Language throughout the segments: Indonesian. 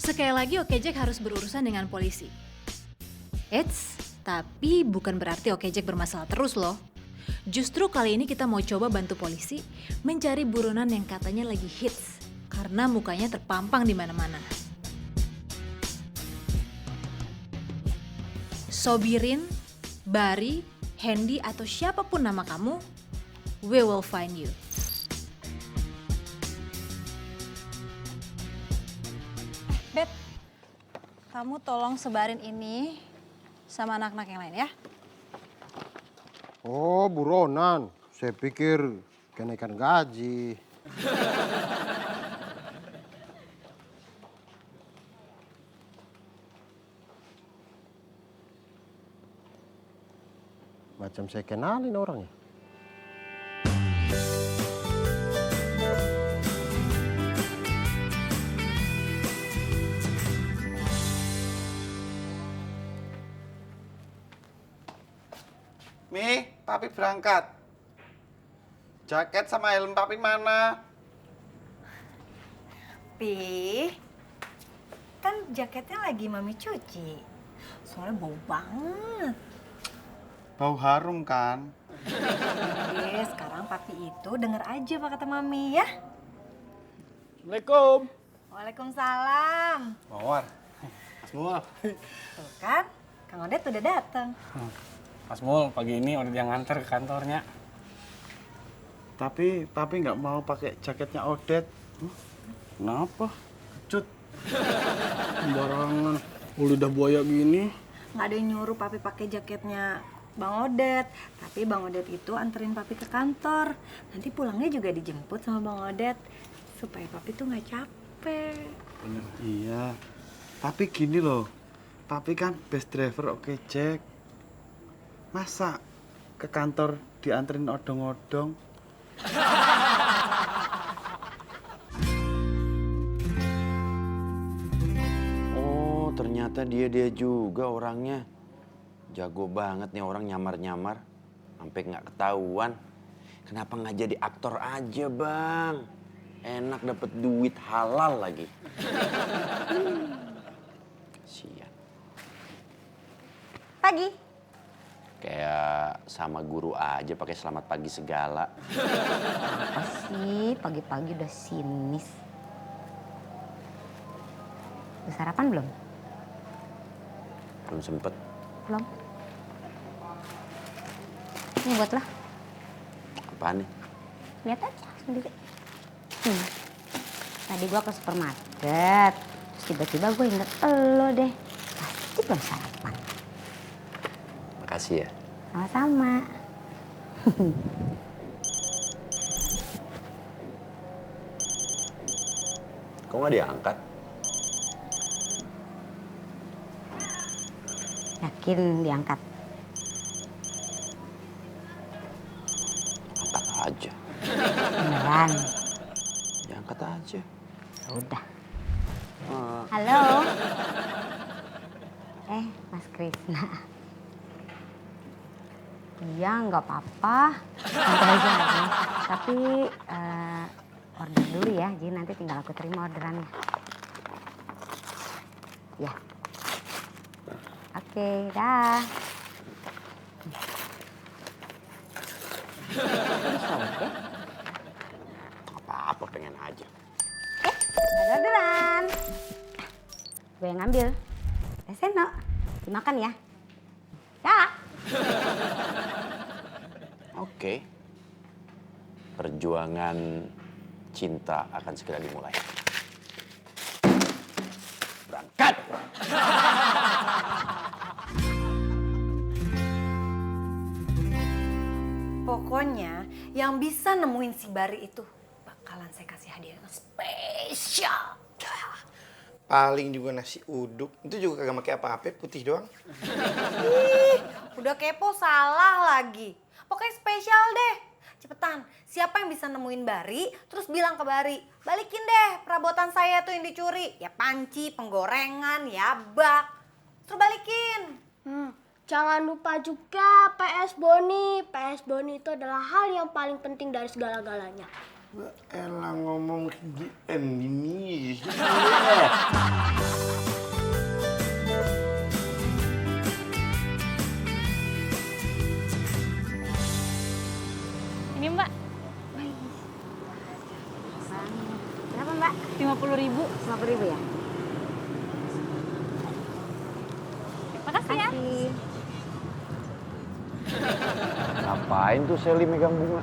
Sekali lagi Oke Jack harus berurusan dengan polisi. Eits, tapi bukan berarti Oke Jack bermasalah terus loh. Justru kali ini kita mau coba bantu polisi mencari buronan yang katanya lagi hits karena mukanya terpampang di mana-mana. Sobirin, Bari, Hendy atau siapapun nama kamu, we will find you. Beb, kamu tolong sebarin ini sama anak-anak yang lain ya. Oh, buronan. Saya pikir kenaikan gaji. Macam saya kenalin orangnya. Mi, papi berangkat. Jaket sama helm papi mana? Pi, kan jaketnya lagi mami cuci. Soalnya bau banget. Bau harum kan? Oke, sekarang papi itu denger aja apa kata mami ya. Assalamualaikum. Waalaikumsalam. Mawar. Mas Mul. Tuh kan, Kang Odet udah datang. Mas Mul, pagi ini udah yang nganter ke kantornya. Tapi papi nggak mau pakai jaketnya Odet. Kenapa? Cut. Sembarangan. Lidah buaya gini. Nggak ada yang nyuruh papi pakai jaketnya Bang Odet. Tapi Bang Odet itu anterin papi ke kantor. Nanti pulangnya juga dijemput sama Bang Odet. Supaya papi tuh nggak capek. Bener. Iya. Tapi gini loh. Papi kan best driver Oke Jack. Masa ke kantor dianterin odong-odong? Oh, ternyata dia juga orangnya. Jago banget nih orang nyamar-nyamar. Sampai nggak ketahuan. Kenapa nggak jadi aktor aja, Bang? Enak dapet duit halal lagi. Kasian. Pagi. Kayak sama guru aja pakai selamat pagi segala. Apa sih pagi-pagi udah sinis? Udah sarapan belum? Belum sempet. Belum. Ini buat lo. Apaan nih? Lihat aja sendiri. Tadi gua ke supermarket. Terus tiba-tiba gue inget lo deh. Pasti belum sarapan. Makasih ya. Sama-sama. Kok nggak diangkat? Yakin diangkat? Angkat aja. Beneran? Diangkat aja. Ya udah. Halo. Mas Krisna. Iya, nggak apa-apa. Santai aja lagi. Tapi order dulu ya, jadi nanti tinggal aku terima orderannya. Ya. Oke, dah. Apa-apa pengen aja. Ada orderan. Gue yang ngambil. Seno, dimakan ya. Ya. Oke. Perjuangan cinta akan segera dimulai. Berangkat! Pokoknya yang bisa nemuin si Bari itu bakalan saya kasih hadiah yang spesial. Paling juga nasi uduk. Itu juga kagak pakai apa-apa, putih doang. Ih, udah kepo salah lagi. Pokoknya spesial deh. Cepetan, siapa yang bisa nemuin Bari, terus bilang ke Bari, balikin deh perabotan saya tuh yang dicuri. Ya panci, penggorengan, ya bak. Terus balikin. Jangan lupa juga PS Boni. PS Boni itu adalah hal yang paling penting dari segala-galanya. Elah ngomong ini. Ini Mbak, Berapa Mbak? 50.000. 50.000 ya? Makasih ya. Kasih. Ngapain tuh Sally megang bunga?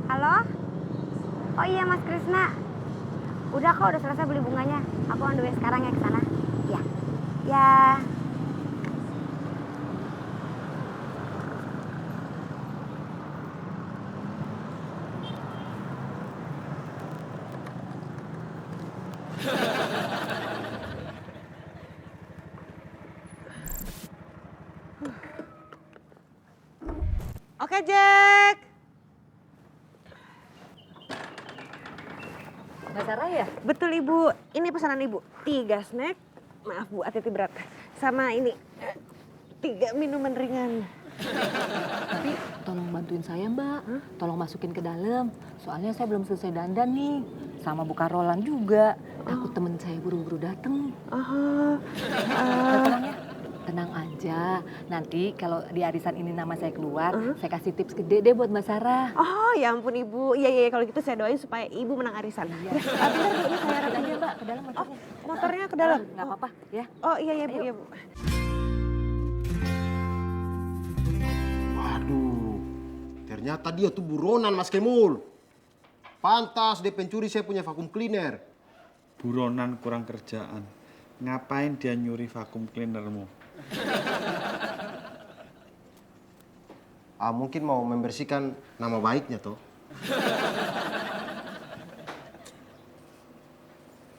Halo? Oh iya Mas Krisna. Udah kok, udah selesai beli bunganya. Aku on the way sekarang ya ke sana. Ya. Ya. Oke, Jack. Mbak Sarah ya? Betul, Ibu. Ini pesanan Ibu. 3 snack. Maaf, Bu, hati-hati berat. Sama ini, 3 minuman ringan. Tapi tolong bantuin saya Mbak, tolong masukin ke dalam. Soalnya saya belum selesai dandan nih, sama Bu Karolan juga. Takut temen saya buru-buru dateng. Tenang ya, tenang aja. Nanti kalau di arisan ini nama saya keluar, saya kasih tips gede deh buat Mbak Sarah. Oh, ya ampun Ibu. Iya, kalau gitu saya doain supaya Ibu menang arisan. Iya. Ya, benar Bu, ini saya Aja Mbak, ke dalam motornya. motornya ke dalam. Nggak apa-apa ya. Oh, iya Bu, Ayo. iya Bu. Waduh, ternyata dia tuh buronan Mas Kemul. Pantas dia pencuri saya punya vakum cleaner. Buronan kurang kerjaan. Ngapain dia nyuri vakum cleanermu? Mungkin mau membersihkan nama baiknya toh.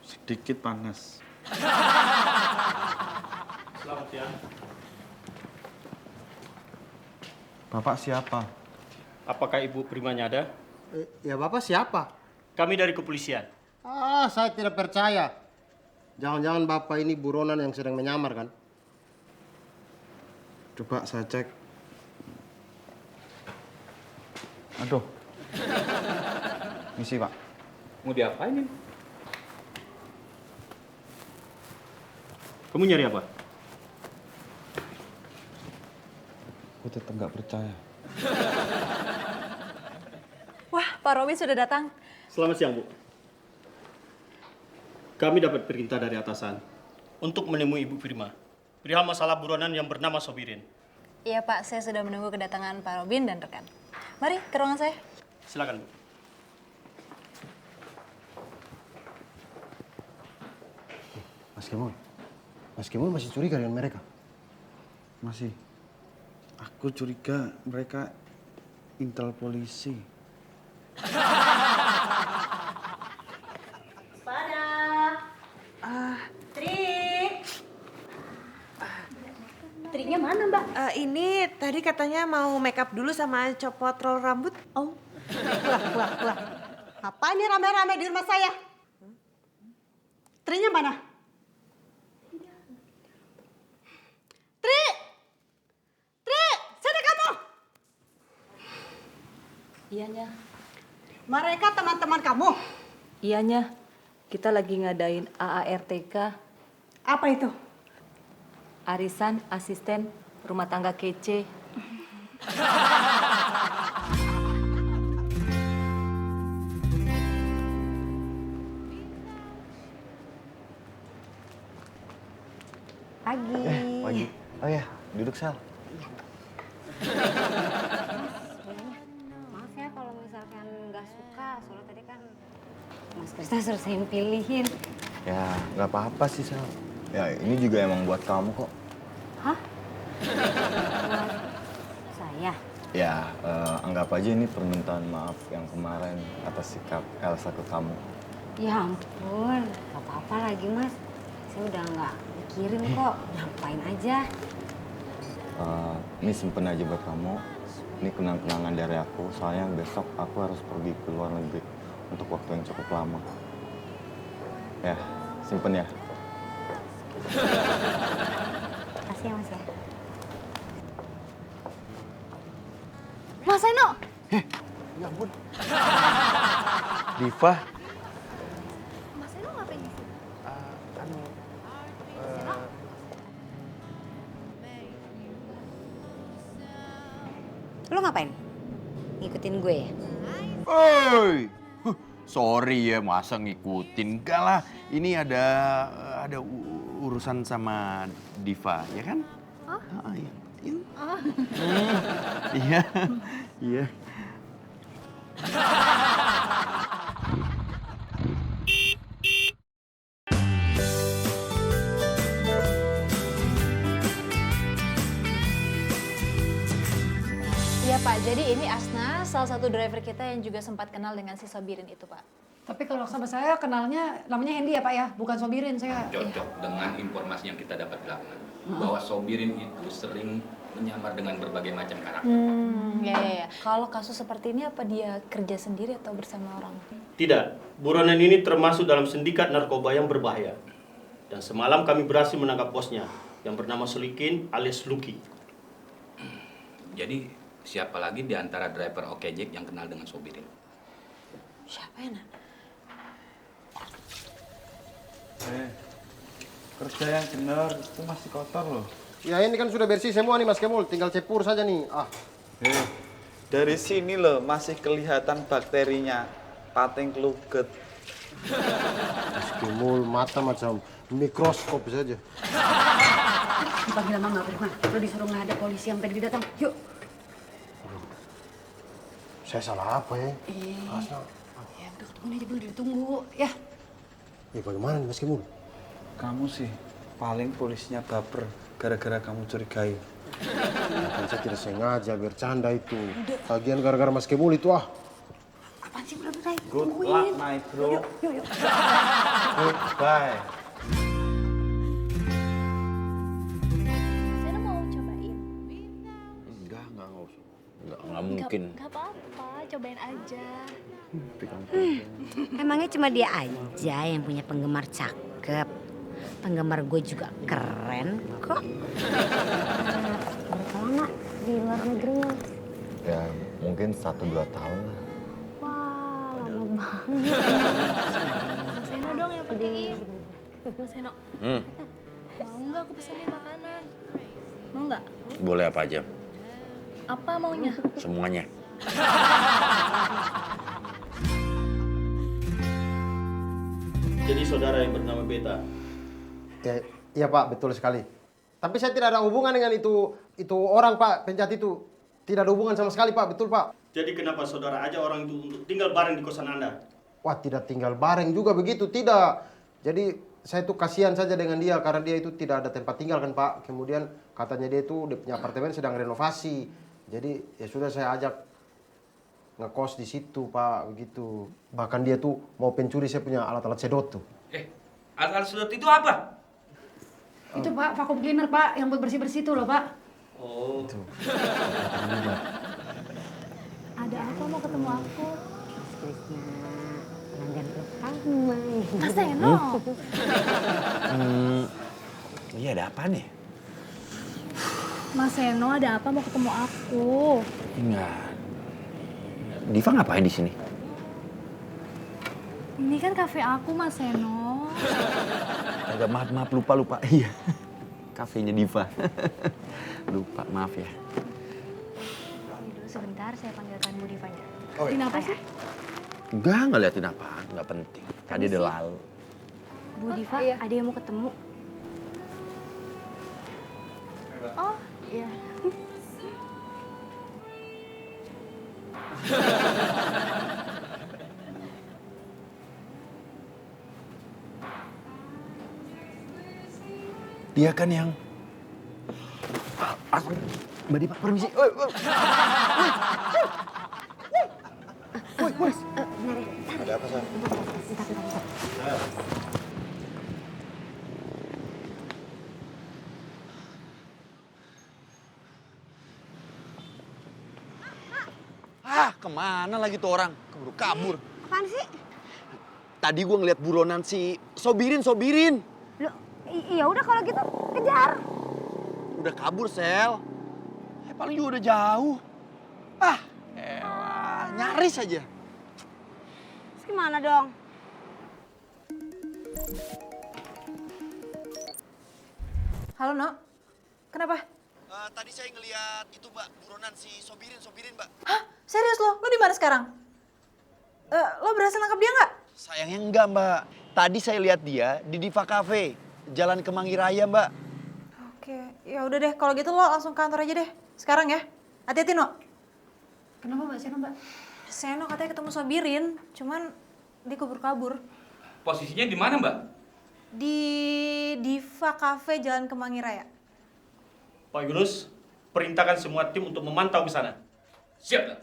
Sedikit panas. Selamat siang. Bapak siapa? Apakah Ibu Primanya ada? Ya Bapak siapa? Kami dari kepolisian. Saya tidak percaya. Jangan-jangan Bapak ini buronan yang sedang menyamar kan? Coba saya cek. Aduh. Misi, Pak. Mau diapain ini? Kamu nyari apa? Aku tetap nggak percaya. Wah, Pak Robin sudah datang. Selamat siang, Bu. Kami dapat perintah dari atasan untuk menemui Ibu Firma perihal masalah buronan yang bernama Sobirin. Iya Pak, saya sudah menunggu kedatangan Pak Robin dan rekan. Mari ke ruangan saya. Silakan, Bu. Mas Kemul masih curiga dengan mereka? Masih. Aku curiga mereka intel polisi. Triknya mana, Mbak? Ini tadi katanya mau make up dulu sama copot roll rambut. Oh, wah. Apa ini rame-rame di rumah saya? Trinya mana? Tri! Sana kamu! Iyanya. Mereka teman-teman kamu. Iyanya, kita lagi ngadain AARTK, Apa itu? arisan asisten rumah tangga kece. Pagi. Pagi. Oh ya, duduk Sal. Maaf ya kalau misalkan nggak suka, soalnya tadi kan Mas Krisna suruh saya pilihin. Ya, nggak apa-apa sih, Sal. Ya, ini juga emang buat kamu kok. Hah? Saya? Ya, anggap aja ini permintaan maaf yang kemarin atas sikap Elsa ke kamu. Ya ampun, gak apa-apa lagi Mas. Saya udah nggak mikirin kok, ngapain aja. Ini simpen aja buat kamu. Ini kenang-kenangan dari aku, soalnya besok aku harus pergi ke luar negeri untuk waktu yang cukup lama. Ya, simpen ya. Kasih ya Mas ya. Mas Seno. Ya ampun. Diva. Mas Seno ngapain di sini? Lo ngapain? Ngikutin gue ya? Oi. Sorry ya, masa ngikutin? Enggak lah, ini ada urusan sama Diva, ya kan? Oh? Iya. Oh. Iya. Iya. Iya Pak, jadi ini Asna, salah satu driver kita yang juga sempat kenal dengan si Sobirin itu Pak. Tapi kalau sama saya kenalnya namanya Hendy ya Pak ya, bukan Sobirin saya. Cocok dengan informasi yang kita dapat belakangan. Bahwa Sobirin itu sering menyamar dengan berbagai macam karakter. Ya. Kalau kasus seperti ini apa dia kerja sendiri atau bersama orang? Tidak, buronan ini termasuk dalam sindikat narkoba yang berbahaya. Dan semalam kami berhasil menangkap bosnya yang bernama Solikin alias Lucky. Jadi siapa lagi di antara driver Okejek yang kenal dengan Sobirin? Siapa ya, Nak? Kerja yang benar itu masih kotor loh. Ya ini kan sudah bersih semua nih Mas Kemul, tinggal cepur saja nih. Dari sini loh masih kelihatan bakterinya, pating kluget. Mas Kemul mata macam mikroskop saja. Dipanggil sama nggak Prima, lo disuruh ngadep polisi yang tadi datang. Yuk. Saya salah apa ya? Asna. Ya udah ketemu aja dulu, ditunggu ya. Bagaimana nih Mas Kemul? Kamu sih paling polisinya baper gara-gara kamu curigai. Kan saya tidak sengaja bercanda itu. Lagian gara-gara Mas Kemul itu Apaan sih udah Good luck my bro. Yuk. Goodbye. Saya mau cobain. Enggak usah. Enggak mungkin. Enggak apa-apa, cobain aja. Emangnya cuma dia aja yang punya penggemar cakep. Penggemar gue juga keren kok. Berapa lama di luar negeri? Ya mungkin 1-2 tahun lah. Wah, lama banget. Mas Seno dong yang pentingin. Mas Seno. Mau nggak aku pesenin makanan? Mau nggak? Boleh apa aja? Apa maunya? Semuanya. Jadi saudara yang bernama Beta. Iya Pak, betul sekali. Tapi saya tidak ada hubungan dengan itu orang Pak, penjahat itu. Tidak ada hubungan sama sekali Pak, betul Pak. Jadi kenapa saudara aja orang itu untuk tinggal bareng di kosan Anda? Wah, tidak tinggal bareng juga begitu, tidak. Jadi saya tuh kasihan saja dengan dia karena dia itu tidak ada tempat tinggal kan Pak. Kemudian katanya dia punya apartemen sedang renovasi. Jadi ya sudah saya ajak ngekos di situ Pak, begitu. Bahkan dia tuh mau pencuri saya punya alat-alat sedot tuh. Alat-alat sedot itu apa? Itu Pak, vacuum cleaner Pak, yang buat bersih-bersih itu loh Pak. Oh. Itu. Ada apa mau ketemu aku? Pelanggan pertama. Mas Seno. Iya ada apa nih? Mas Seno ada apa mau ketemu aku? Enggak. Diva ngapain di sini? Ini kan kafe aku Mas Seno. Agak maaf lupa. Iya. Kafenya Diva. Lupa, maaf ya. Dulu sebentar saya panggilkan Bu Divanya. Oh, iya. Kenapa sih? Enggak ngeliatin apaan, enggak penting. Tadi udah lalu. Bu Diva, ada yang mau ketemu. Oh, iya. Dia kan yang... Mbak Diva, permisi. Ada apa San? Kemana lagi tuh orang? Keburu kabur. Apaan sih? Tadi gue ngeliat buronan si Sobirin. Loh, iya udah kalau gitu kejar. Udah kabur, Sel. Paling juga udah jauh. Nyaris aja. Terus gimana dong? Halo, Nok. Kenapa? Tadi saya ngeliat itu, Mbak, buronan si Sobirin, Mbak. Hah? Serius lo? Lo di mana sekarang? Lo berhasil nangkap dia nggak? Sayangnya enggak, Mbak. Tadi saya lihat dia di Diva Cafe, Jalan Kemangi Raya, Mbak. Oke, ya udah deh. Kalau gitu lo langsung ke kantor aja deh. Sekarang ya. Hati-hati, Nok. Kenapa Mbak Seno, Mbak? Seno katanya ketemu Sobirin, cuman dia kabur-kabur. Posisinya di mana, Mbak? Di Diva Cafe Jalan Kemangi Raya. Pak Yunus, perintahkan semua tim untuk memantau ke sana. Siap, Mbak.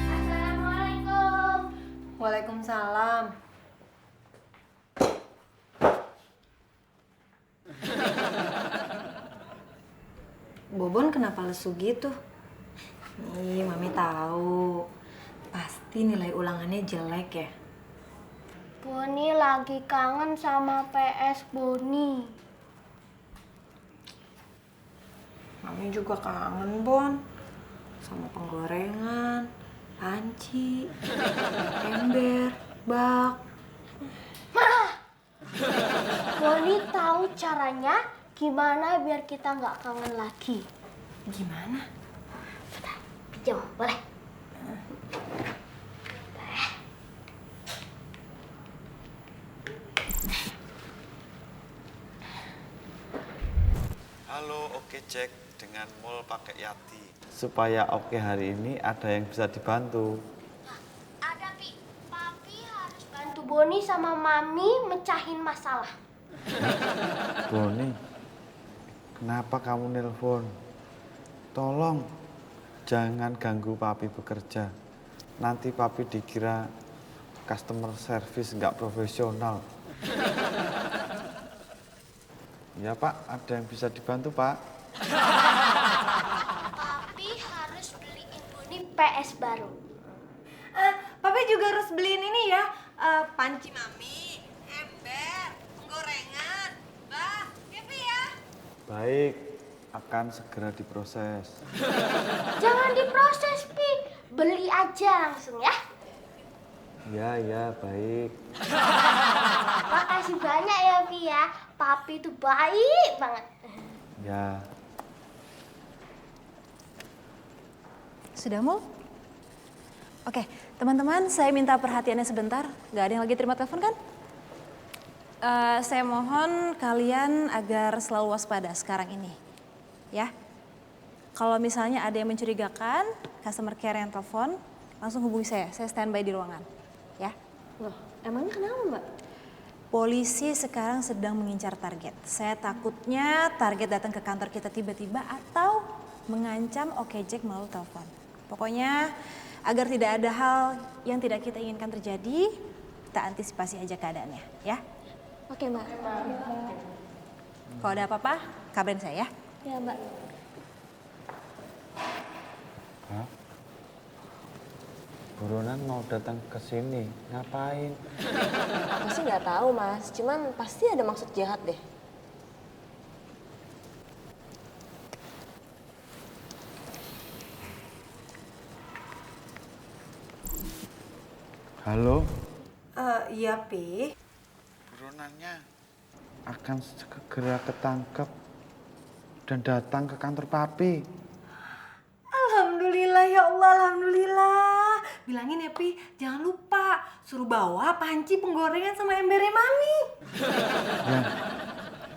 Assalamualaikum. Waalaikumsalam. Bobon kenapa lesu gitu? Ih, Mami tahu. Pasti nilai ulangannya jelek ya. Boni lagi kangen sama PS Boni. Mami juga kangen, Bon. Sama penggorengan, panci, ember, bak. Boni tahu caranya gimana biar kita nggak kangen lagi. Gimana? Pinjam, boleh? Halo, Oke Cek dengan Mall pakai Yati. Supaya Oke hari ini ada yang bisa dibantu. Ada, Pi. Papi harus bantu Boni sama Mami mecahin masalah. Boni, kenapa kamu nelpon? Tolong, jangan ganggu Papi bekerja. Nanti Papi dikira customer service nggak profesional. Ya Pak, ada yang bisa dibantu Pak? Papi harus beliin Boni PS baru. Papi juga harus beliin ini ya. Panci Mami, ember, penggorengan, bak. Ya, Pi ya. Baik, akan segera diproses. Jangan diproses, Pi. Beli aja langsung ya. Ya, baik. Makasih banyak ya, Pi ya. Papi itu baik banget. Ya. Sudah mau? Oke, teman-teman, saya minta perhatiannya sebentar. Gak ada yang lagi terima telepon kan? Saya mohon kalian agar selalu waspada sekarang ini. Ya. Kalau misalnya ada yang mencurigakan, customer care yang telepon, langsung hubungi saya. Saya standby di ruangan. Ya. Loh, emangnya kenapa, Mbak? Polisi sekarang sedang mengincar target. Saya takutnya target datang ke kantor kita tiba-tiba atau mengancam Oke Jack melalui telepon. Pokoknya agar tidak ada hal yang tidak kita inginkan terjadi, kita antisipasi aja keadaannya, ya. Oke, Mbak. Kalau ada apa-apa, kabarin saya ya. Ya, Mbak. Hah? Buronan mau datang ke sini, ngapain? Aku sih nggak tahu Mas, cuman pasti ada maksud jahat deh. Halo? Iya, Pi. Buronannya akan segera ketangkep dan datang ke kantor Papi. Alhamdulillah ya Allah, alhamdulillah. Bilangin ya, Pi, jangan lupa suruh bawa panci, penggorengan sama embernya Mami. Ya,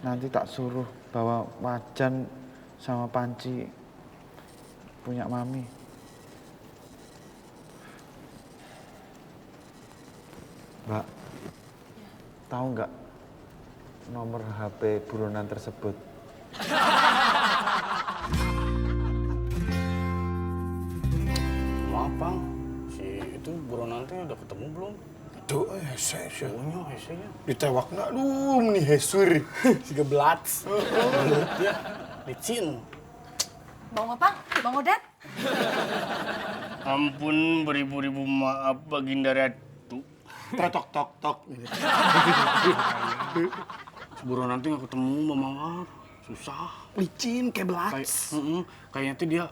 nanti tak suruh bawa wajan sama panci punya Mami. Mbak, tahu nggak nomor HP buronan tersebut? Maaf Bang, si itu buronan teh udah ketemu belum? Tuh, hese. Punya hesenya. Ditewakna, aduh, meni hesur. Si geblats. Mulut ya, licin. Bang apa? Bang Odat? Ampun, beribu-ribu maaf Baginda Ratu. Tok. Buronan teh nggak ketemu, maaf. Susah. Licin kayak belas. Kayaknya tuh dia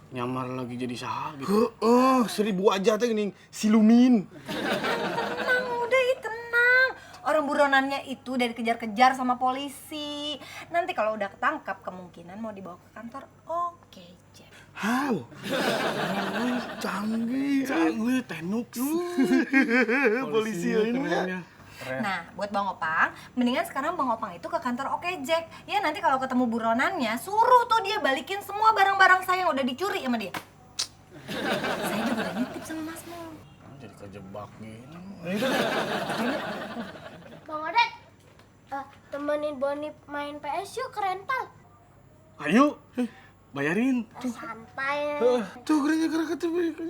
nyamar lagi jadi saha gitu. 1000 aja teh gini silumin. Tenang, udah tenang. Orang buronannya itu udah dikejar-kejar sama polisi. Nanti kalau udah ketangkap kemungkinan mau dibawa ke kantor Oke Jack. How? Canggih. Canggih, tenuk. Polisi ini ya. Nah, buat Bang Opang, mendingan sekarang Bang Opang itu ke kantor Oke Jack. Ya nanti kalau ketemu buronannya, suruh tuh dia balikin semua barang-barang saya yang udah dicuri sama dia. Saya juga udah nitip sama Mas Mo. Jadi kejebak gini. Bang Odet, temenin Boni main PS yuk ke rental. Ayo, bayarin. Santai. Tuh gereja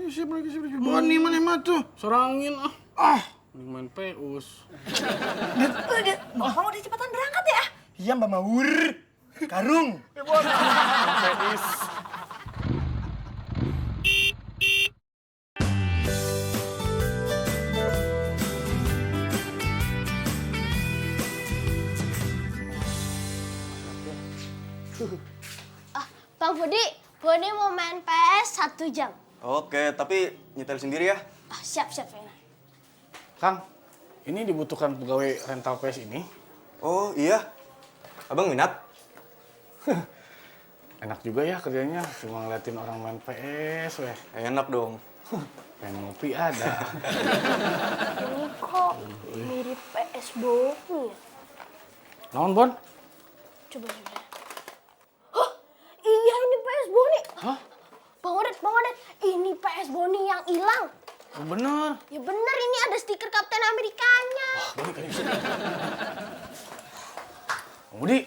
siapa lagi Boni mana mah tuh? Serangin ah. Mending main peus. Udah, Bang Opang udah cepetan berangkat ya. Iya Mbak Mawur. Karung. Peus. Bang Budi, Boni mau main PS 1 jam. Oke, tapi nyetel sendiri ya. Siap, siap. Kang, ini dibutuhkan pegawai rental PS ini. Oh iya, abang minat? Enak juga ya kerjanya, cuma ngeliatin orang main PS weh. Enak dong. Pengen ngopi ada. Ini kok mirip PS Boni ya? Naon, Bon? Coba. Hah? Iya ini PS Boni. Hah? Bang Odet, ini PS Boni yang hilang. Oh, bener. Ya bener, ini ada stiker Kapten Amerikanya. Boni kayaknya sih. Budi,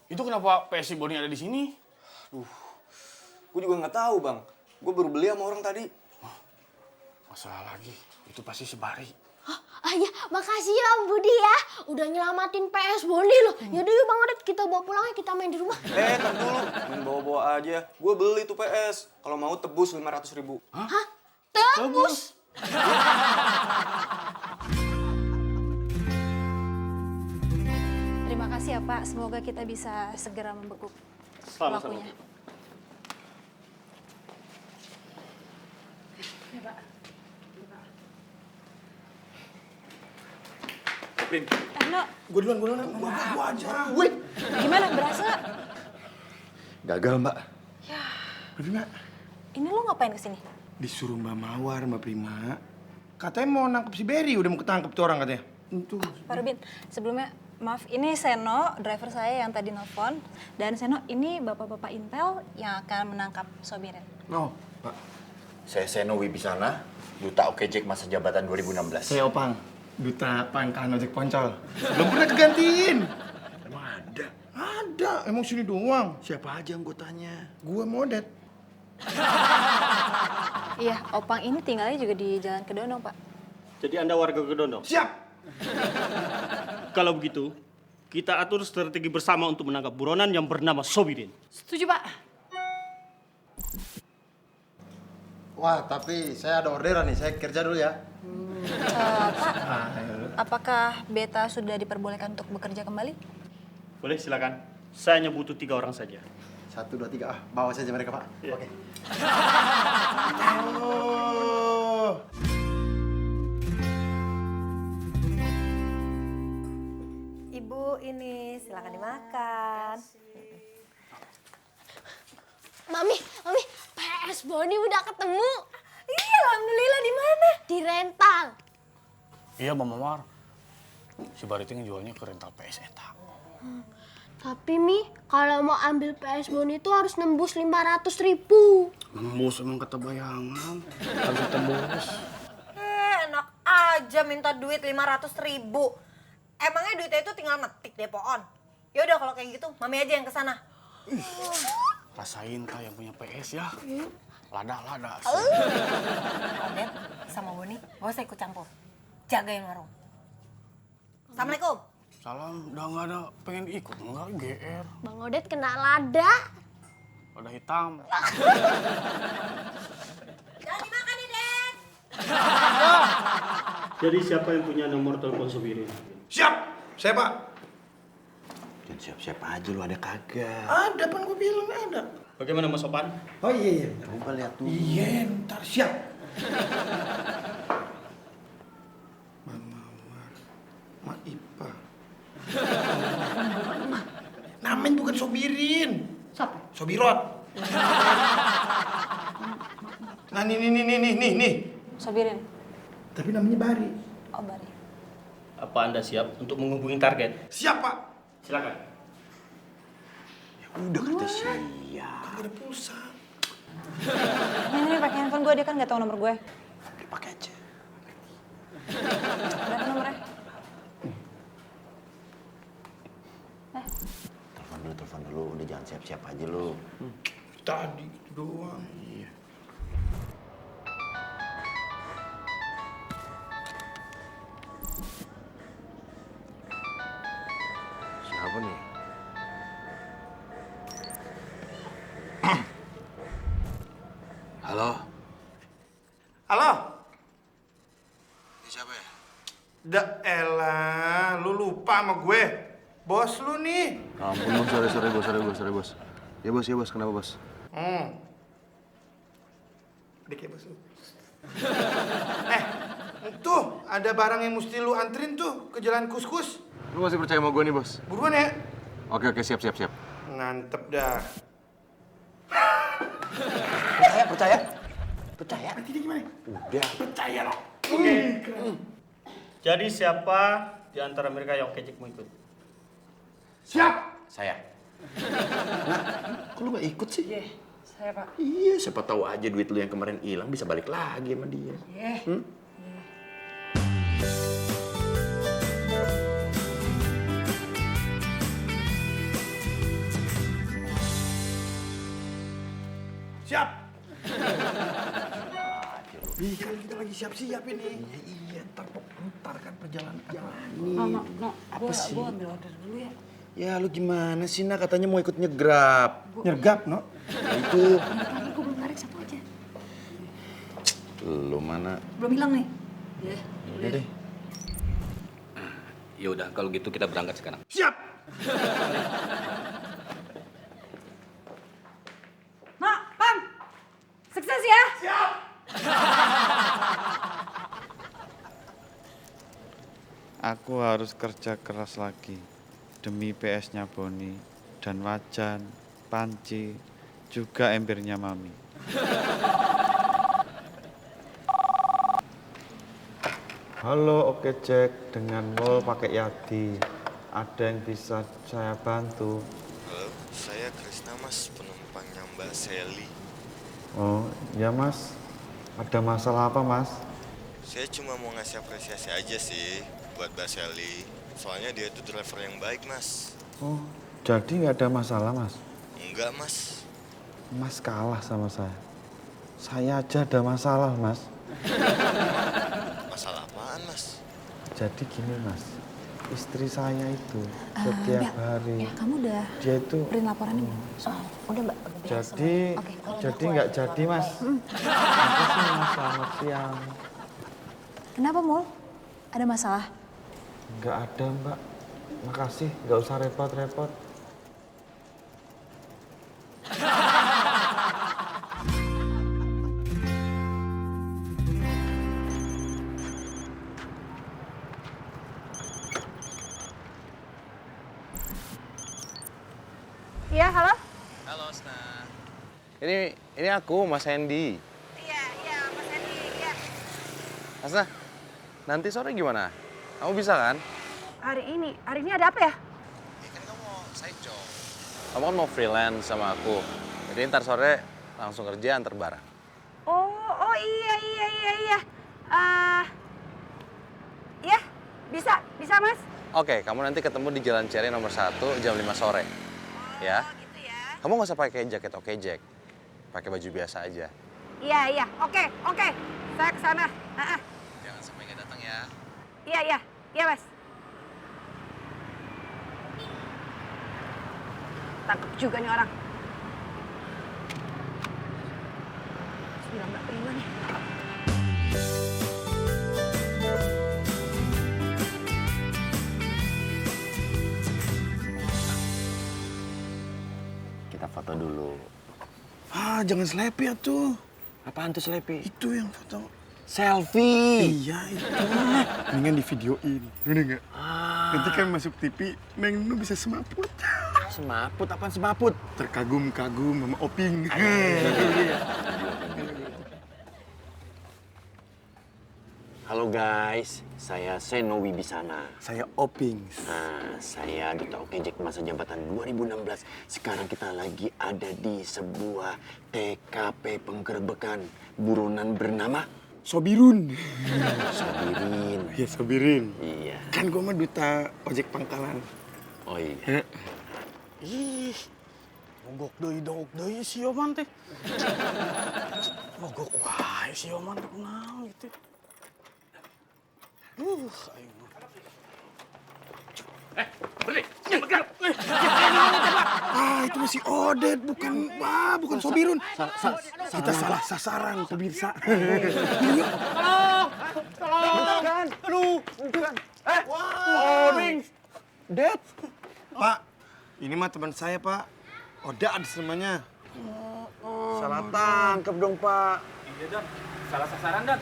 itu kenapa PS Boni ada di sini? Gue juga nggak tahu bang. Gue baru beli sama orang tadi. Masalah lagi, itu pasti si Bari. Iya, makasih ya Om Budi ya. Udah nyelamatin PS Boni loh. Yaudah yuk Bang Odet, kita bawa pulang ya, kita main di rumah. Tar dulu, main bawa-bawa aja. Gue beli tuh PS. Kalau mau tebus 500.000. Hah? Tebus? Terima kasih ya Pak, semoga kita bisa segera membekuk pelakunya. Ya Pak. Prin. No. Gue duluan. Gue aja. Wait. Gimana, berasa nggak? Gagal mbak. Ya, Prima, ini lo ngapain kesini? disuruh Mbak Mawar, Mbak Prima. Katanya mau nangkep si Berry, udah mau ketangkep tuh orang katanya. Tuh. Pak Rubin, sebelumnya maaf, ini Seno, driver saya yang tadi nelfon. Dan Seno, ini bapak-bapak Intel yang akan menangkap Sobirin. Oh, Pak. Saya Seno Wibisana, Duta Oke Jack masa jabatan 2016. Saya Opang, Duta Pangkalan Ojek Poncol. Belum pernah kegantiin. Emang ada? Ada, emang sini doang. Siapa aja anggotanya? Gue Modet. Iya, Opang ini tinggalnya juga di Jalan Kedondong, Pak. Jadi Anda warga Kedondong? Siap! Kalau begitu, kita atur strategi bersama untuk menangkap buronan yang bernama Sobirin. Setuju, Pak. Wah, tapi saya ada orderan nih, saya kerja dulu ya. Pak, apakah Beta sudah diperbolehkan untuk bekerja kembali? Boleh, silakan. Saya hanya butuh 3 orang saja. 1, 2, 3, bawa saja mereka Pak. Iya. Oke. Ibu ini silakan dimakan. Mami, PS Boni udah ketemu. Iya, alhamdulillah, di mana? Di rental. Iya, Mama Mawar. Si Bari itu ngejualnya ke rental PS eta. Tapi Mi, kalau mau ambil PS Boni itu harus nembus 500.000. Nembus emang kata bayangan. Harus tembus. Enak aja minta duit 500.000. Emangnya duitnya itu tinggal metik deh pohon. Ya udah kalau kayak gitu, Mami aja yang kesana. Rasain Kak yang punya PS ya. Lada-lada. Odet sama Boni, gak usah ikut campur. Jagain warung. Assalamualaikum. Salam, udah nggak ada pengen ikut, enggak GR. Bang Odet kena lada. Lada hitam. Jangan dimakan nih, Dek. Jadi siapa yang punya nomor telepon Sobirin? Siap! Saya Pak. Siap-siap aja lu, ada kagak? Ada, pan gue bilang ada. Bagaimana Mas Sopan? Oh iya. Coba lihat dulu. Iya, ntar siap. Mamawar, Ma Ipa. Namanya bukan Sobirin. Siapa? Sobirot. Nah nih. Sobirin. Tapi namanya Bari. Oh, Bari. Apa Anda siap untuk menghubungi target? Siap, Pak. Silakan. Udah kata siap. Kagak ada pulsa. Ini pakai handphone gue, dia kan nggak tahu nomor gue. Pakai aja. Berapa nomornya? Telepon dulu. Udah jangan siap-siap aja lu. Tadi gitu doang. Iya. Siapa nih? Halo? Halo? Ini siapa ya? Da elah, lu lupa sama gue. Bos lu nih. Ampun, bos. Sorry, bos. Ya, bos. Kenapa, bos? Adik ya, bos lu. Tuh, ada barang yang mesti lu anterin tuh ke Jalan Kuskus. Lu masih percaya sama gue nih, bos? Buruan ya. Oke, siap. Mantep dah. Percaya? Nanti dia gimana? Udah. Percaya loh. Jadi siapa di antara mereka yang Oke Jack mau ikut? Siap. Saya. Kok lu gak ikut sih? Iya, saya Pak. Iya, siapa tahu aja duit lu yang kemarin hilang bisa balik lagi sama dia. Iya. Siap. Ih, kan kita lagi siap-siap ini. Iya, ntar kan perjalanan No. Apa sih? Gue ambil order dulu ya. Ya lu gimana sih, Nak? Katanya mau ikut nyegrap. Nyergap, no? Nah, itu. Gue belum tarik satu aja. Lu mana? Belum hilang nih. Iya. Udah deh. Ya udah, kalau gitu kita berangkat sekarang. Siap. Mak, Pam. Sukses ya. Siap. Aku harus kerja keras lagi demi PS-nya Boni dan Wajan, Panci, juga embernya Mami. Halo, Oke Jack, dengan mall pakai Yadi. Ada yang bisa saya bantu? Halo, saya Krisna mas, penumpangnya Mbak Sally. Oh, ya Mas. Ada masalah apa Mas? Saya cuma mau ngasih apresiasi aja sih buat Mbak Sally. Soalnya dia itu driver yang baik mas. Oh, jadi nggak ada masalah Mas? Enggak mas. Mas kalah sama saya. Saya aja ada masalah Mas. Masalah apaan mas? Jadi gini Mas, istri saya itu setiap hari Ya, kamu udah dia itu beri laporannya belum? Soal udah Mbak. jadi nggak jadi Mas. Makasih Mas, selamat siang. Kenapa, Mul? Ada masalah? Nggak ada Mbak, makasih, nggak usah repot-repot. Iya, halo? Halo, Sna. Ini aku, Mas Hendy. Iya, Mas Hendy, iya. Asna, nanti sore gimana? Kamu bisa kan? Hari ini ada apa ya? Kan kamu mau side job. Kamu kan mau freelance sama aku. Jadi ntar sore langsung kerja antar barang. Oh iya. Iya, bisa Mas. Oke, kamu nanti ketemu di Jalan Ceri nomor 1 jam 5 sore. Ya? Gitu ya. Kamu nggak usah pakai jaket Oke Jack. Pakai baju biasa aja. Iya. Oke. Saya kesana. Jangan sampai nggak datang ya. Iya Mas. Tangkap juga nih orang. Bilang Mbak Prima nih. kita foto dulu. Ah, jangan selfie tuh. Apaan tuh selfie? Itu yang foto. Selfie. Iya itu. Mendingan di videoin. Udah nggak? Nanti kan masuk TV, Neng Nunu bisa semaput. Semaput? Apaan semaput? Terkagum-kagum sama Oping. Halo guys, saya Seno Wibisana. Saya Oping. Nah, saya Duta Okejek masa jabatan 2016. Sekarang kita lagi ada di sebuah TKP penggerbekan buronan bernama Sobirun. Sobirin. Iya, Sobirin. Iya. Kan gua mah duta ojek pangkalan. Oh iya. Ih, mogok deui si Yoman teh. Mogok wae si Yoman teh kunaon gitu. Ayo. Berhenti, jangan bergerak. Ah, itu masih Odet, bukan Sobirun. Kita salah sasaran, pemirsa. Tolong. Aduh, bukan. Oping. Dad. Pak, ini mah teman saya, Pak. Odet namanya. Salah tangkep dong, Pak. Iya, Dan. Salah sasaran, Dan.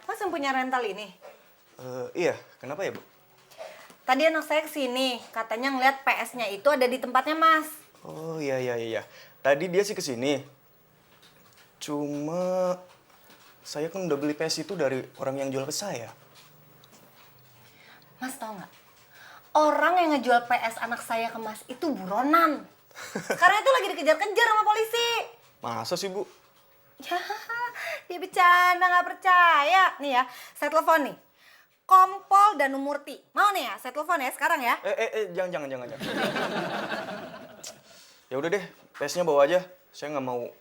Mas yang punya rental ini? Iya, kenapa ya, Bu? Tadi anak saya kesini, katanya ngeliat PS-nya itu ada di tempatnya Mas. Oh, iya. Tadi dia sih kesini. Cuma saya kan udah beli PS itu dari orang yang jual ke saya. Mas tau nggak? Orang yang ngejual PS anak saya ke Mas itu buronan. Sekarang itu lagi dikejar-kejar sama polisi. Masa sih, Bu? Ya, dia bercanda nggak percaya. Nih ya, saya telepon nih. Kompol Danumurti. Mau nih ya, saya telepon ya sekarang ya. Jangan. Ya udah deh, PS-nya bawa aja. Saya nggak mau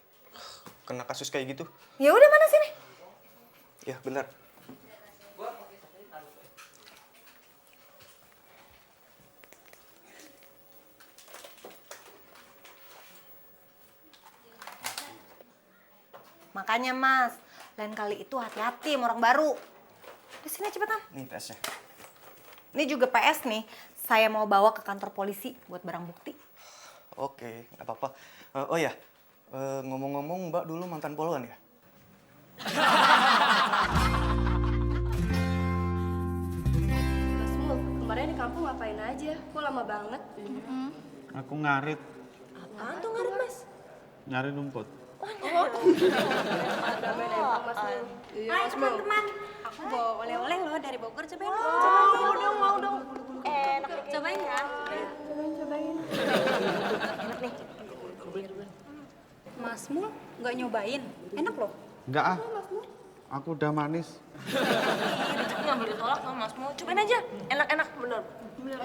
kena kasus kayak gitu. Ya udah, mana sini? Ya, bentar. Makanya Mas, lain kali itu hati-hati sama orang baru. Di sini cepetan. Nih PS-nya. Ini juga PS nih. Saya mau bawa ke kantor polisi buat barang bukti. Oke, nggak apa-apa. Oh ya, ngomong-ngomong Mbak dulu mantan poluan ya? Mas Mul, kemarin di kampung ngapain aja? Kok lama banget? Aku ngarit, Apaan tuh ngarit, Mas? nyari rumput. Ada main nembak, Mas Mul. Iya, Hai Mas Mul. teman-teman, aku bawa oleh-oleh loh dari Bogor, cobain. Mau dong. Enak, cobain ya. Cobain. Enak nih. Mas Mul nggak nyobain, enak loh. Enggak ah, aku udah manis. Itu ngambil ditolak sama Mas Mul. Cobain aja, enak-enak bener.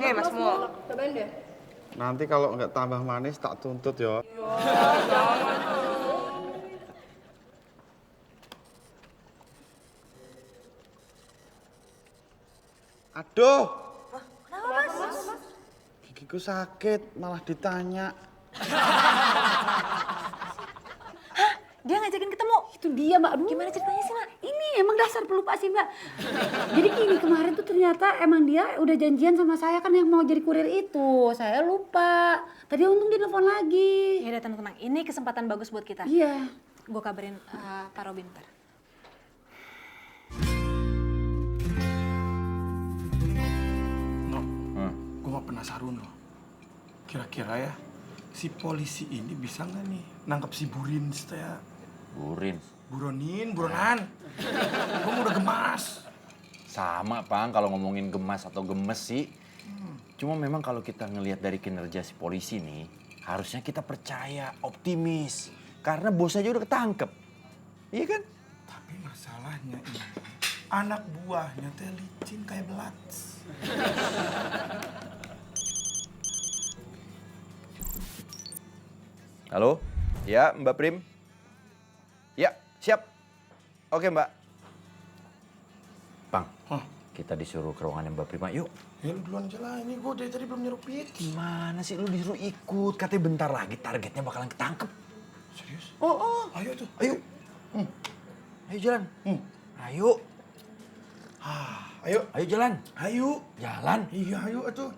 Nih Mas Mul. Cobain deh. Nanti kalau nggak tambah manis tak tuntut ya. Aduh, Kenapa Mas? gigiku sakit, malah ditanya. Dia ngajakin ketemu. Itu dia, Mbak. Aduh. Gimana ceritanya sih, Mak? Ini emang dasar pelupa sih, Mbak. Jadi gini, kemarin tuh ternyata emang dia udah janjian sama saya kan yang mau jadi kurir itu. Saya lupa. Tadi untung dia telepon lagi. Ya udah tenang-tenang. Ini kesempatan bagus buat kita. Iya. Gue kabarin Pak Robin ntar. Gue mah penasaran loh. Kira-kira ya, si polisi ini bisa nggak nih nangkep si Burin setelah buronan. Gue mau udah gemas. Sama, Pang, kalau ngomongin gemas atau gemes sih. Cuma memang kalau kita ngelihat dari kinerja si polisi nih, harusnya kita percaya, optimis. Karena bos aja udah ketangkep. Iya kan? Tapi masalahnya ini, anak buahnya teh licin kayak belat. Halo? Ya, Mbak Prim? Ya, siap. Oke, Mbak. Pang, kita disuruh ke ruangan Mbak Prima, yuk. Ya lu duluan aja lah, ini gue dari tadi belum nyuruh Piti. Gimana sih lu disuruh ikut? Katanya bentar lagi targetnya bakalan ketangkep. Serius? Oh. Ayo tuh. Ayo. Ayo jalan. Ayo. Ayo. Ayo jalan. Ayo. Jalan. Iya, ayo atuh.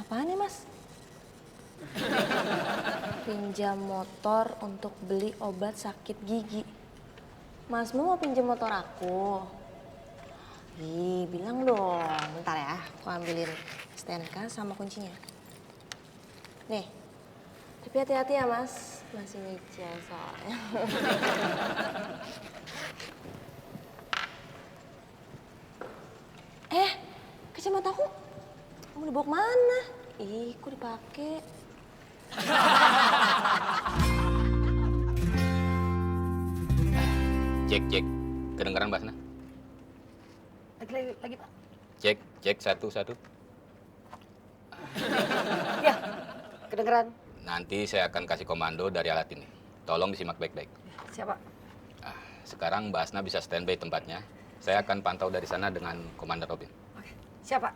Apaan ya, Mas? Pinjam motor untuk beli obat sakit gigi. Masmu mau pinjam motor aku? Ih, bilang dong. Bentar ya, aku ambilin STNK sama kuncinya. Nih, tapi hati-hati ya, Mas. Masih nyicil soalnya. Kacamataku mau dibawa kemana? Ih, kok dipakai? Cek. Kedengeran, Basna? Lagi, Pak. Cek, satu. Ya, kedengeran. Nanti saya akan kasih komando dari alat ini. Tolong disimak baik-baik. Siapa? Sekarang Mbak Asna bisa standby tempatnya. Saya akan pantau dari sana dengan Komandan Robin. Siapa? Siap.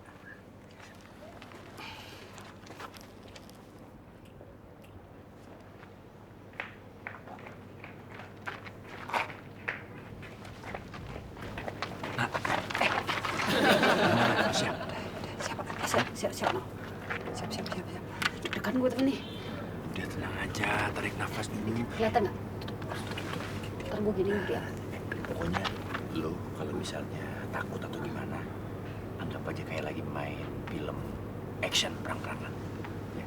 Deg-degan gue tuh nih. Udah tenang aja, tarik nafas dulu. Kelihatan nggak? Ntar gue gini dia. Pokoknya lo kalau misalnya takut atau gimana, anggap aja kayak lagi main film action perang-perangan. Ya.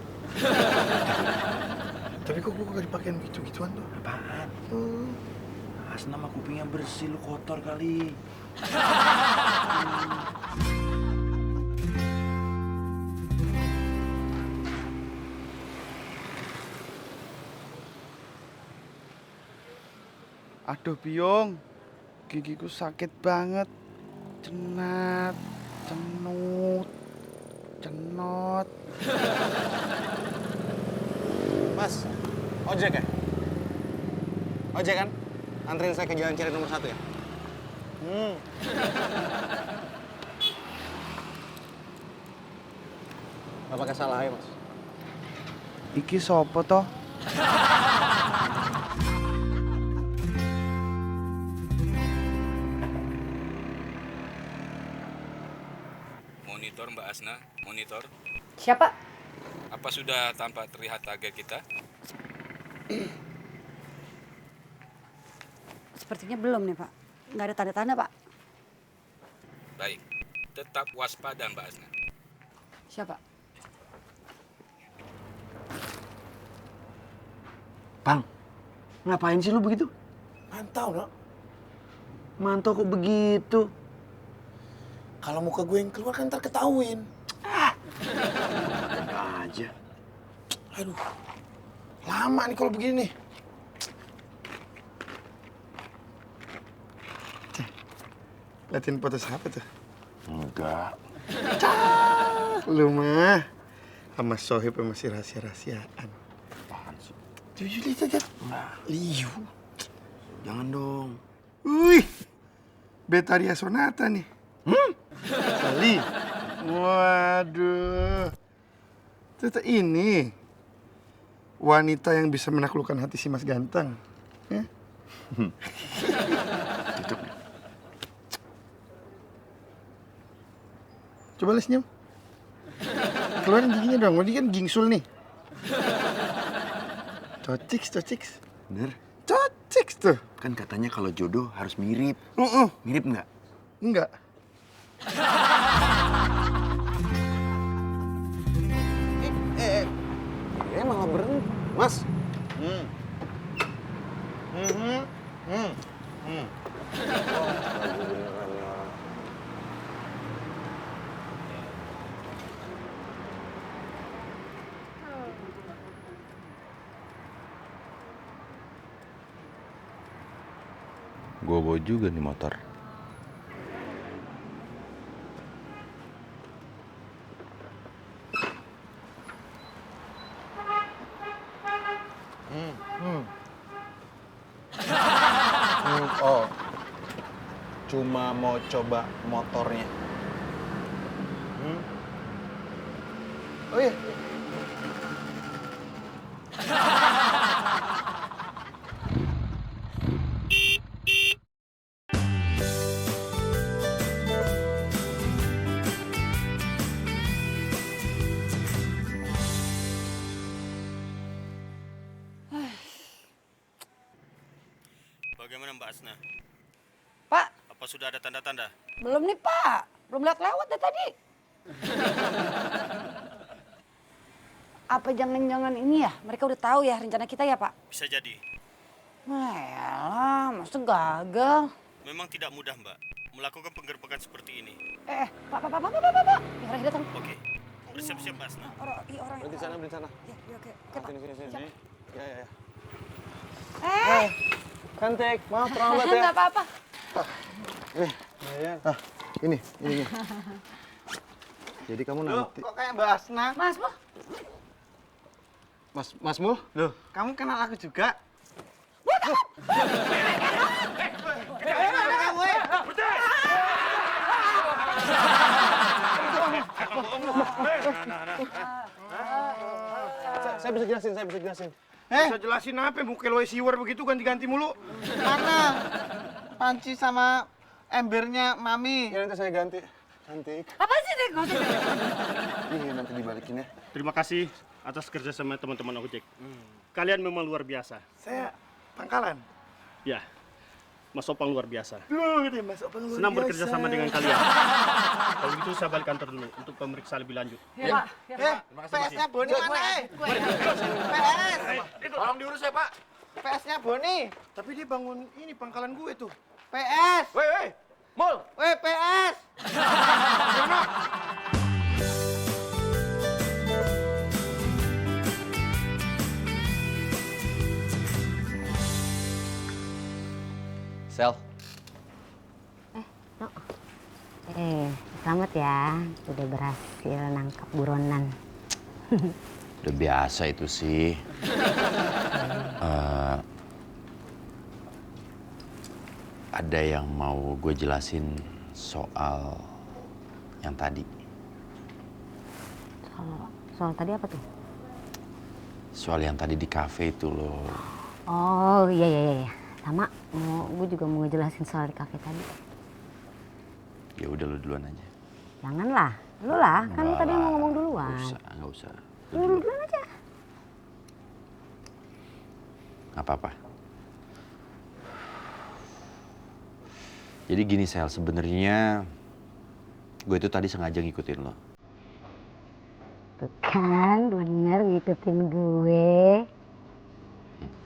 Tapi kok gue gak dipakein gitu-gituan tuh? Apaan? Asna mah kupingnya bersih, lu kotor kali. Aduh Biong, gigiku sakit banget. Cenat, cenot. Mas, ojek ya? Ojek kan? Anterin saya ke Jalan Ciri nomor 1 ya? Gak pakai salah ya, Mas? Iki sopo toh? Monitor Mbak Asna, monitor. Siapa? Apa sudah tampak terlihat target kita? Sepertinya belum nih, Pak. Nggak ada tanda-tanda, Pak. Baik, tetap waspada Mbak Asna. Siapa? Bang, ngapain sih lu begitu? Mantau, no? Mantau kok begitu? Kalau muka gue yang keluar kan ntar ketahuin. Ada aja. Aduh, lama nih kalau begini nih. Liatin foto siapa tuh? Enggak. Lu mah sama Sohib masih rahasia-rahasiaan. Apaan sih? Lihat. Liu. Jangan dong. Wih, Betaria Sonata nih. Kali. Waduh. Ternyata ini wanita yang bisa menaklukkan hati si Mas Ganteng. Ya? Tutup. Coba senyum. Keluarin giginya dong, ini kan gingsul nih. Cociks. Bener? Cociks tuh. Kan katanya kalau jodoh harus mirip. Mirip nggak? Enggak. Malah berhenti, Mas. Gue bawa juga nih motor. Oh, cuma mau coba motornya. Oh iya. Bagaimana Mbak Asna? Pak, Apa sudah ada tanda-tanda? belum nih Pak. Belum lihat lewat deh tadi. Apa jangan-jangan ini ya? Mereka udah tahu ya rencana kita ya Pak? Bisa jadi. Elah, masa gagal? Memang tidak mudah Mbak melakukan penggerbekan seperti ini. Pak. Yang lagi datang. Oke, bersiap-siap Mbak Asna. Orang. Berhenti sana, berhenti sana. Ya, oke. Pak. Sini. Ya. Eh, Cantik, maaf terlambat ya. nggak apa-apa. Ini. Jadi kamu nanti. Kok kayak Mbak Asna? Mas, Bu. Mas Mul? Loh, kamu kenal aku juga? Saya bisa jelasin. Bisa jelasin apa? Muka lo siwer begitu ganti-ganti mulu. Mana? Panci sama embernya Mami. Ya nanti saya ganti. Cantik. Apa sih deh? Ini nanti dibalikin ya. Terima kasih atas kerjasama teman-teman ojek. Kalian memang luar biasa. Saya pangkalan. Ya, Mas Opang luar biasa. Loh, gitu ya, Mas Opang luar Senang biasa. bekerja sama dengan kalian. Kalau gitu saya balik kantor dulu untuk pemeriksaan lebih lanjut. Ya, Pak. PS-nya Boni mana? PS. Tolong diurus ya, Pak. PS-nya Boni. Tapi dia bangun ini pangkalan gue tuh. PS. Woi, Mul. Weh, PS. Sel, Selamat ya, udah berhasil nangkap buronan. udah biasa itu sih. Ada yang mau gue jelasin soal yang tadi. Soal tadi apa tuh? Soal yang tadi di kafe itu loh. Oh iya. Sama, gue juga mau ngejelasin soal di kafe tadi. Ya udah lu duluan aja. Janganlah, lu lah, kan Enggak tadi lah, mau ngomong duluan. Nggak usah. Lu duluan aja. Nggak apa-apa. Jadi gini Sel, sebenarnya gue itu tadi sengaja ngikutin lo. Tuh kan, bener ngikutin gue.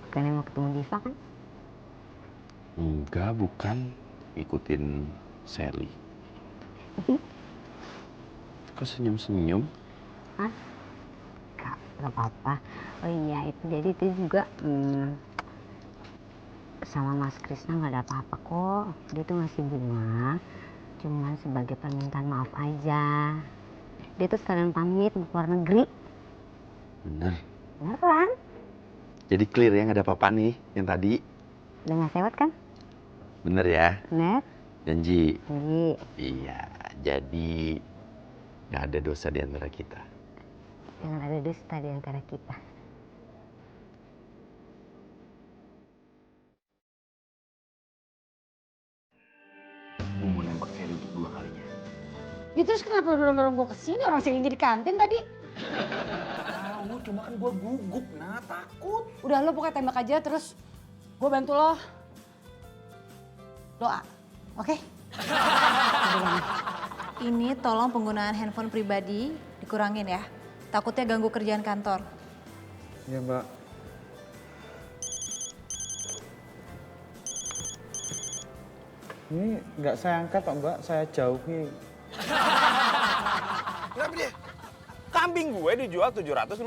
Bukannya mau ketemu Diva kan? Enggak, bukan. Ngikutin Sally. Kok senyum-senyum? Hah? Gak apa-apa. Oh iya, itu jadi itu juga sama Mas Krisna gak ada apa-apa kok. Dia tuh ngasih bunga cuman sebagai permintaan maaf aja. Dia tuh sekalian pamit mau keluar negeri. Bener. Beneran? Jadi clear ya, nggak ada apa-apa nih yang tadi. Udah gak sewot kan? Bener ya? Bener? Janji? Janji. Iya, jadi nggak ada dosa di antara kita. Jangan ada dusta di antara kita. Gue mau nembak Sally untuk 2 kalinya. Ya terus kenapa lu dorong gue kesini? Orang sini di kantin tadi. Tahu, cuma kan gue gugup, takut. Udah lo pokoknya tembak aja terus gue bantu lo. Doa, oke? Ini tolong penggunaan handphone pribadi dikurangin ya. Takutnya ganggu kerjaan kantor. Iya, Mbak. Ini nggak saya angkat kok, Mbak. Saya jauhi. Kenapa dia? Kambing gue dijual 750.000.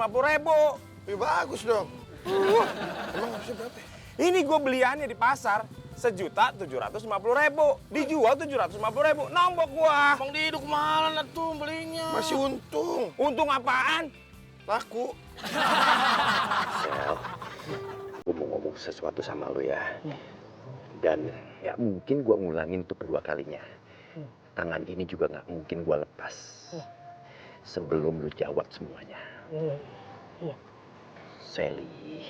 Ya bagus dong. Emang harusnya berapa? Ini gue beliannya di pasar 1.750.000, dijual 750.000, nombok gua. Bang Didu kemana tuh belinya? Masih untung. Untung apaan? Laku. Sel, gue mau ngomong sesuatu sama lu ya. Dan ya mungkin gue ngulangin untuk kedua kalinya. Tangan ini juga nggak mungkin gue lepas sebelum lu jawab semuanya. Sally,